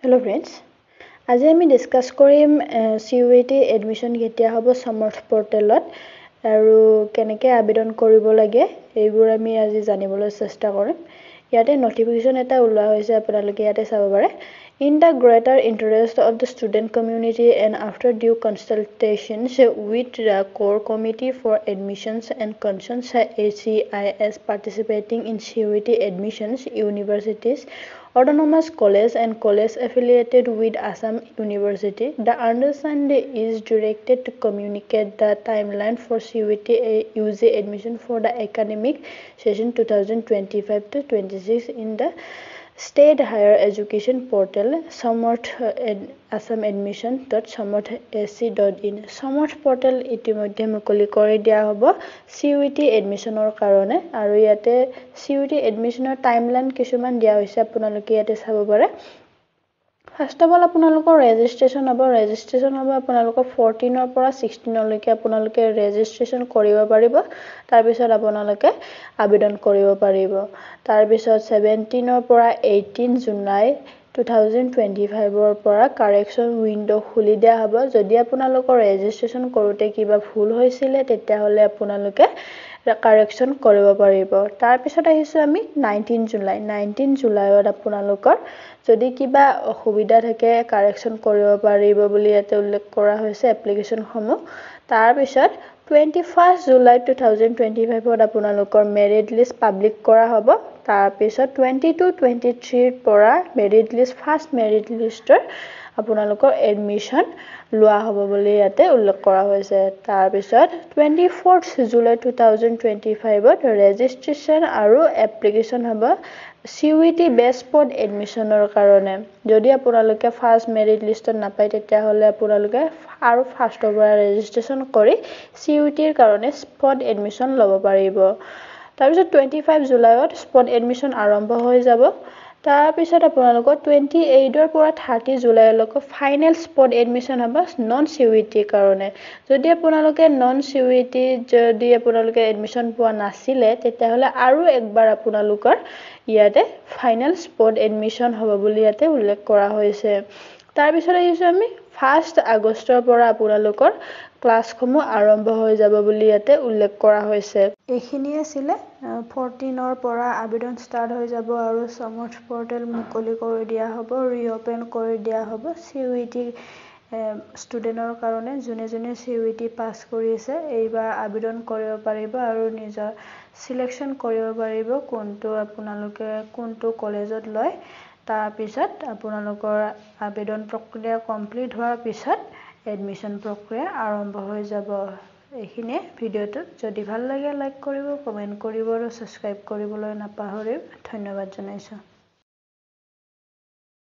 Hello friends, আজি আমি discuss কৰিম CUET এডমিশন কেতিয়া হ'ব সমৰ্থ পৰ্টেলত আৰু কেনেকৈ আবেদন কৰিব লাগে এইবোৰ আমি আজি জানিবলৈ চেষ্টা কৰিম ইয়াতে নটিফিকেশন এটা ওলোৱা হৈছে আপোনালোকে ইয়াতে চাব পাৰে in the greater interest of the student community and after due consultations with the core committee for admissions and concerns ACIS participating in CUET admissions universities autonomous college and college affiliated with Assam University. The understanding is directed to communicate the timeline for CUET UG admission for the academic session 2025 to 26 in the State Higher Education Portal Samarth assamadmission.samarth.ac.in Samarth portal ইতিমধ্যে মুকলি কৰি দিয়া হ'ব CUET এডমিশনৰ কাৰণে আৰু ইয়াতে CUET এডমিশনৰ timeline কিছুমান দিয়া হৈছে আপোনালোকে ইয়াতে চাব পাৰে ফাৰ্স্ট অফ অল আপোনালোকৰ ৰেজিষ্ট্ৰেচন হ'ব আপোনালোকৰ 14 ৰ পৰা 16 লৈকে আপোনালোকে ৰেজিষ্ট্ৰেচন কৰিব পাৰিব তাৰ পিছত আপোনালোকে আবেদন কৰিব পাৰিব তাৰ পিছত 17 ৰ পৰা 18 জুলাই 2025 ৰ পৰা কাৰেকচন উইন্ডো খুলি দিয়া হ'ব যদি আপোনালোকৰ ৰেজিষ্ট্ৰেচন কৰোতে কিবা ভুল হৈছিল তেতিয়া হলে আপোনালোকে কাৰেকচন কৰিব পাৰিব তাৰ পিছত আহিছো আমি 19 জুলাইত আপোনালোকৰ যদি কিবা অসুবিধা থাকে কাৰেকচন কৰিব পাৰিব বুলি ইয়াতে উল্লেখ কৰা হৈছে এপ্লিকেশন সমূহ তাৰ পিছত 21 জুলাই 2025 ত আপোনালোকৰ মেৰিট লিষ্ট পাবলিক কৰা হ'ব তাৰ পিছত 22-23 ৰ পৰা মেৰিট লিষ্ট ফাৰ্স্ট মেৰিট লিষ্টৰ আপোনালোকৰ এডমিশন লোৱা হ'ব বুলি ইয়াতে উল্লেখ কৰা হৈছে তাৰ পিছত 24 জুলাই 2025 ত ৰেজিষ্ট্ৰেচন আৰু এপ্লিকেশন হ'ব CUET বেষ্ট স্পট এডমিশনৰ কাৰণে যদি আপোনালোকে ফাৰ্স্ট মেৰিট লিষ্টত নাপায় তেতিয়া হলে আপোনালোকে আৰু ফাৰ্স্টৰ পৰা ৰেজিষ্ট্ৰেচন কৰি CUET ৰ কাৰণে স্পট এডমিশন ল'ব পাৰিব তাৰ পিছত 25 জুলাইত স্পট এডমিশন আৰম্ভ হৈ যাব তাৰ পিছত আপোনালোকৰ 28 ৰ পৰা 30 জুলাইলৈকে ফাইনেল স্পট এডমিশন হ'ব নন CUET কাৰণে যদি আপোনালোকে নন CUET যদি আপোনালোকে এডমিশন পোৱা নাছিলে তেতিয়া হলে আৰু একবাৰ আপোনালোকৰ ইয়াতে ফাইনেল স্পট এডমিশন হ'ব বুলি ইয়াতে উল্লেখ কৰা হৈছে তাৰ পিছত আহিছো আমি 1 আগষ্টৰ পৰা আপোনালোকৰ ক্লাছসমূহ আৰম্ভ হৈ যাব বুলি ইয়াতে উল্লেখ কৰা হৈছে এইখিনি আছিল 14 ৰ পৰা আবেদন ষ্টাৰ্ট হৈ যাব আৰু সমৰ্থ পৰ্টেল মুকলি কৰি দিয়া হ'ব ৰিওপেন কৰি দিয়া হ'ব CUET ষ্টুডেন্টৰ কাৰণে যোনে CUET পাস কৰিছে এইবাৰ আবেদন কৰিব পাৰিব আৰু নিজৰ সিলেকশন কৰিব পাৰিব কোনটো আপোনালোকে কোনটো কলেজত লয় তাৰ পিছত আপোনালোকৰ আবেদন প্ৰক্ৰিয়া কমপ্লিট হোৱাৰ পিছত এডমিশন প্ৰক্ৰিয়া আৰম্ভ হৈ যাব এইখিনি ভিডিওটো যদি ভাল লাগে লাইক কৰিব কমেন্ট কৰিব আৰু সাবস্ক্ৰাইব কৰিবলৈ নাপাহৰিব ধন্যবাদ জনাইছো